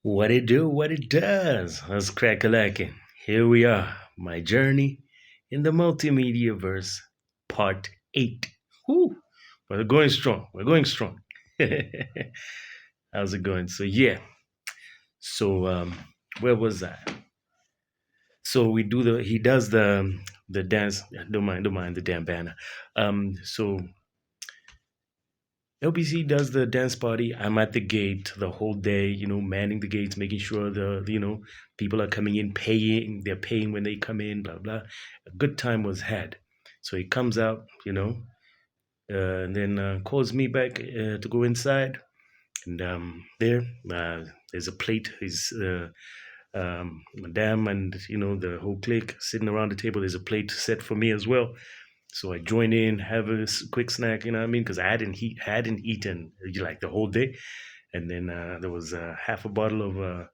What it do, what it does. Let's crack a lacking. Here we are. My journey in the multimedia verse, part 8. Whoo! We're going strong. We're going strong. How's it going? So yeah. So where was I? So we do the he does the dance. Don't mind the damn banner. So LBC does the dance party. I'm at the gate the whole day, manning the gates, making sure people are coming in, paying. They're paying when they come in, blah blah. A good time was had. So he comes out, and then calls me back to go inside. And there's a plate. His madame and the whole clique sitting around the table. There's a plate set for me as well. So I join in, have a quick snack, you know what I mean? Because I hadn't eaten like the whole day, and then there was half a bottle of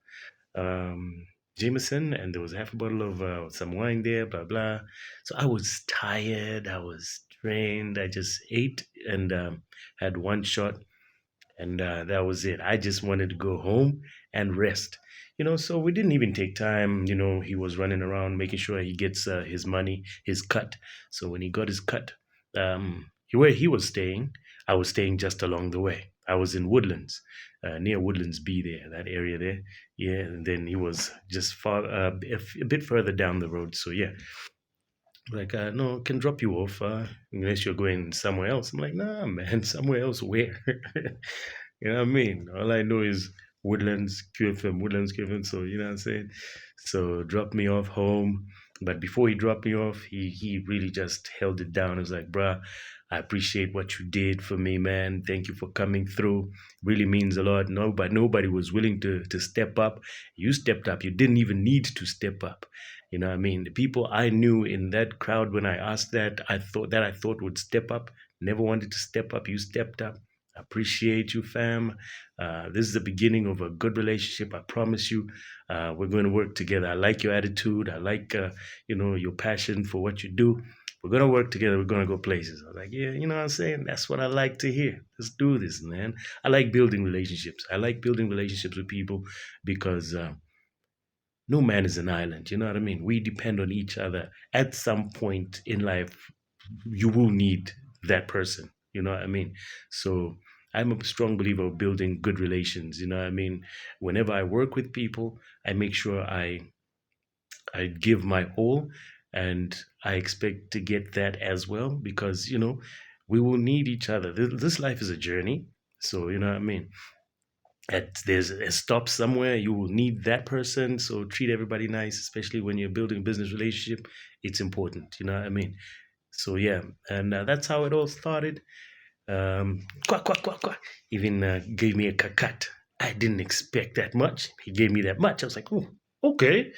Jameson, and there was half a bottle of some wine there, blah blah. So I was tired, I was drained. I just ate and had one shot, and that was it. I just wanted to go home and rest. So we didn't even take time. He was running around making sure he gets his money, his cut. So when he got his cut, where he was staying, I was staying just along the way. I was in Woodlands, near Woodlands B there, that area there. Yeah, and then he was just far, a bit further down the road. So yeah, like, no, can drop you off unless you're going somewhere else. I'm like, nah, man, somewhere else where? You know what I mean? All I know is Woodlands QFM. So, you know what I'm saying? So, dropped me off home. But before he dropped me off, he really just held it down. He was like, bruh, I appreciate what you did for me, man. Thank you for coming through. Really means a lot. No, but nobody was willing to step up. You stepped up. You didn't even need to step up. You know what I mean? The people I knew in that crowd when I asked that, I thought would step up, never wanted to step up. You stepped up. I appreciate you, fam. This is the beginning of a good relationship. I promise you, we're going to work together. I like your attitude. I like, your passion for what you do. We're going to work together. We're going to go places. I was like, yeah, you know what I'm saying? That's what I like to hear. Let's do this, man. I like building relationships. I like building relationships with people because no man is an island. You know what I mean? We depend on each other. At some point in life, you will need that person. You know what I mean? So I'm a strong believer of building good relations. You know what I mean? Whenever I work with people, I make sure I give my all, and I expect to get that as well because we will need each other. This life is a journey. So you know what I mean? There's a stop somewhere, you will need that person. So treat everybody nice, especially when you're building a business relationship. It's important, you know what I mean? So yeah, and that's how it all started. Quack, quack, quack, quack. Even gave me a kakat. I didn't expect that much. He gave me that much. I was like, oh, okay.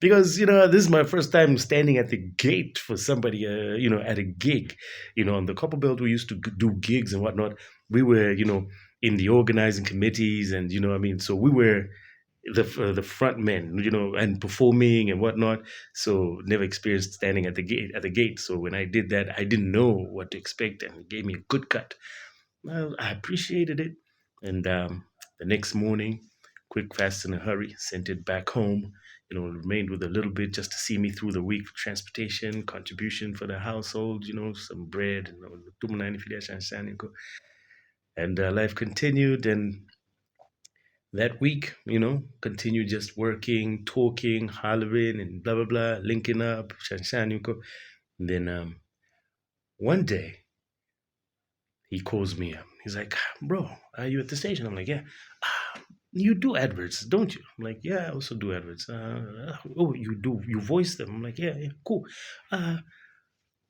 Because, this is my first time standing at the gate for somebody, at a gig. On the Copper Belt, we used to do gigs and whatnot. We were, in the organizing committees, and, I mean, so we were the front men, and performing and whatnot. So never experienced standing at the gate. So when I did that, I didn't know what to expect, and it gave me a good cut. Well, I appreciated it. And the next morning, quick, fast, in a hurry, sent it back home. Remained with a little bit just to see me through the week for transportation, contribution for the household, some bread, and life continued. And that week, continued just working, talking, hollering, and blah, blah, blah, linking up, shanshan. And then one day, he calls me up. He's like, bro, are you at the station? I'm like, yeah. You do adverts, don't you? I'm like, yeah, I also do adverts. Oh, you do? You voice them? I'm like, yeah, yeah, cool. Uh,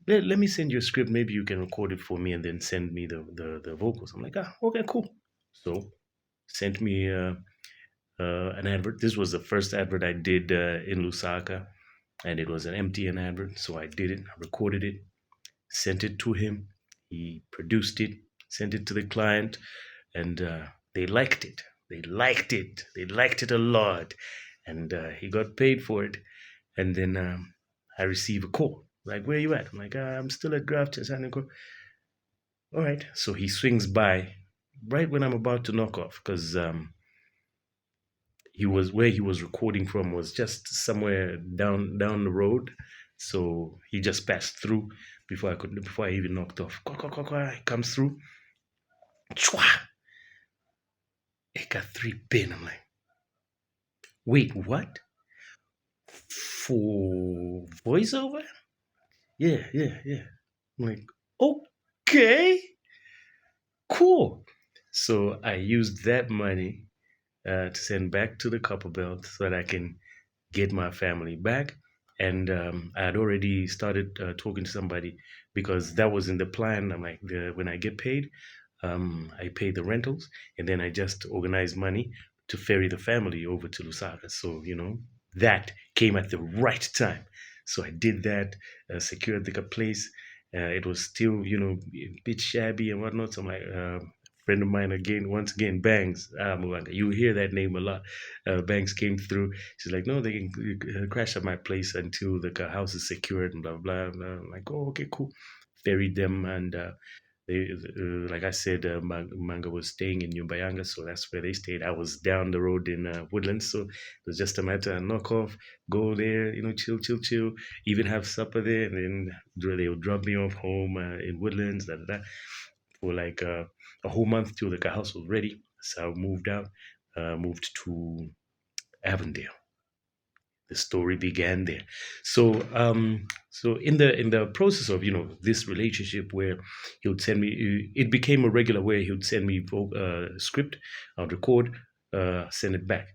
let me send you a script. Maybe you can record it for me and then send me the vocals. I'm like, okay, cool. So sent me an advert. This was the first advert I did in Lusaka, and it was an MTN advert. So I did it, I recorded it, sent it to him. He produced it, sent it to the client, and they liked it. They liked it. They liked it a lot, and he got paid for it. And then I receive a call like, "Where you at?" I'm like, "I'm still at Graft." All right. So he swings by right when I'm about to knock off because he was recording from was just somewhere down the road, so he just passed through before I even knocked off. Kwa, kwa, kwa, kwa, he comes through. Chwa! It got 3 pin. I'm like, wait, what? For voiceover? Yeah, yeah, yeah. I'm like, okay, cool. So I used that money to send back to the couple belt so that I can get my family back. And I had already started talking to somebody because that was in the plan. I'm like, when I get paid, I pay the rentals, and then I just organize money to ferry the family over to Lusaka. So, that came at the right time. So I did that, secured the place. It was still, a bit shabby and whatnot. So my friend of mine again, once again, Bangs, Mwanga, you hear that name a lot. Bangs came through. She's like, no, they can crash at my place until the house is secured and blah, blah, blah. I'm like, oh, okay, cool. Ferried them, and like I said, Manga was staying in Nyumbayanga, so that's where they stayed. I was down the road in Woodlands, so it was just a matter of knock off, go there, chill, chill, chill, even have supper there, and then they would drop me off home in Woodlands, for like a whole month till the house was ready. So I moved out, moved to Avondale. The story began there. So in the process of this relationship where he would send me, it became a regular where he would send me script, I'd record, send it back.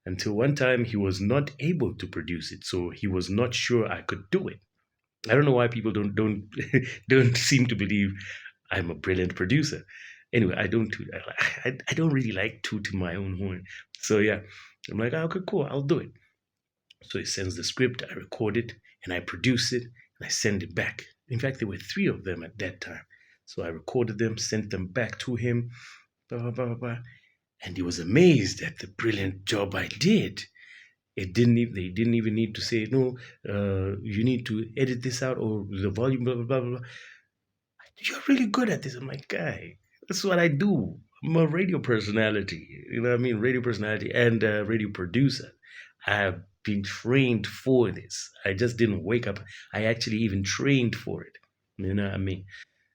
Until one time he was not able to produce it, so he was not sure I could do it. I don't know why people don't don't seem to believe I'm a brilliant producer. Anyway, I don't really like tooting my own horn. So yeah, I'm like, "Ah, okay, cool, I'll do it." So he sends the script, I record it, and I produce it, and I send it back. In fact, there were three of them at that time. So I recorded them, sent them back to him, blah, blah, blah, blah, blah. And he was amazed at the brilliant job I did. They didn't even need to say, no, you need to edit this out or the volume, blah, blah, blah, blah. You're really good at this. I'm like, guy, that's what I do. I'm a radio personality. You know what I mean? Radio personality and radio producer. I have been trained for this. I just didn't wake up. I actually even trained for it. You know what I mean?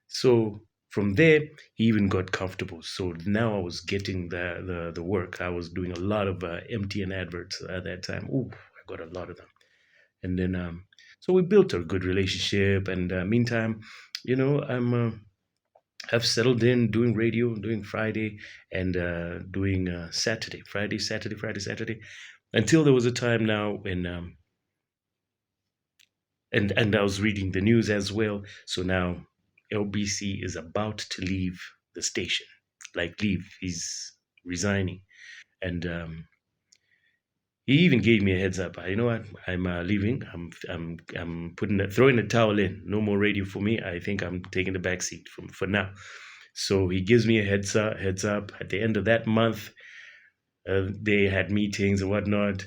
So from there, he even got comfortable. So now I was getting the work. I was doing a lot of MTN adverts at that time. Ooh, I got a lot of them. And then, so we built a good relationship. And meantime, I've settled in doing radio, doing Friday, and doing Saturday, Friday, Saturday, Friday, Saturday, until there was a time now when and I was reading the news as well. So now LBC is about to leave the station, like leave. He's resigning, and he even gave me a heads up. You know what? I'm leaving. I'm throwing the towel in. No more radio for me. I think I'm taking the back seat for now. So he gives me a heads up. At the end of that month, they had meetings and whatnot.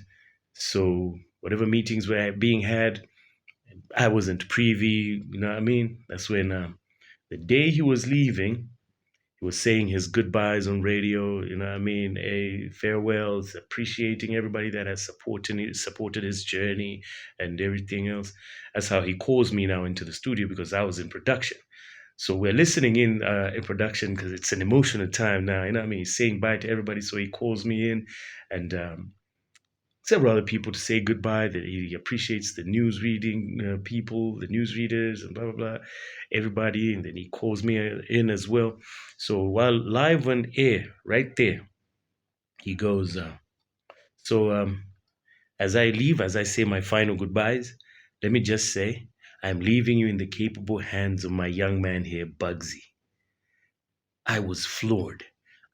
So whatever meetings were being had, I wasn't privy. You know what I mean? That's when the day he was leaving, he was saying his goodbyes on radio. You know what I mean? Farewells, appreciating everybody that has supported his journey and everything else. That's how he calls me now into the studio because I was in production. So we're listening in production because it's an emotional time now. You know what I mean? He's saying bye to everybody, so he calls me in, and several other people to say goodbye. That he appreciates the news reading people, the news readers, and blah blah blah, everybody. And then he calls me in as well. So while live on air, right there, he goes. So as I leave, as I say my final goodbyes, let me just say I'm leaving you in the capable hands of my young man here, Bugsy. I was floored.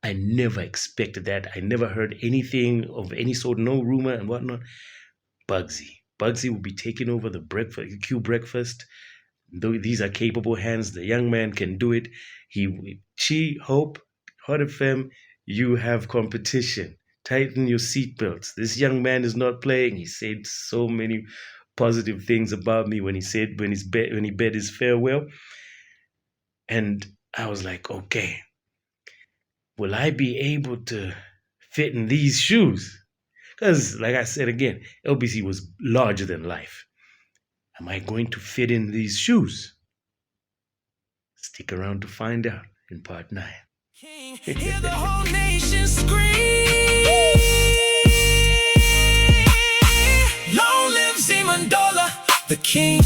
I never expected that. I never heard anything of any sort, no rumor and whatnot. Bugsy. Bugsy will be taking over the breakfast, Q breakfast. Though these are capable hands, the young man can do it. Hope, Hot FM, you have competition. Tighten your seatbelts. This young man is not playing. He said so many positive things about me when he bid his farewell, and I was like, okay, will I be able to fit in these shoes? Because, like I said again, LBC was larger than life. Am I going to fit in these shoes? Stick around to find out in part 9. Hear the whole nation scream. Long live Zeman Dollar, the king.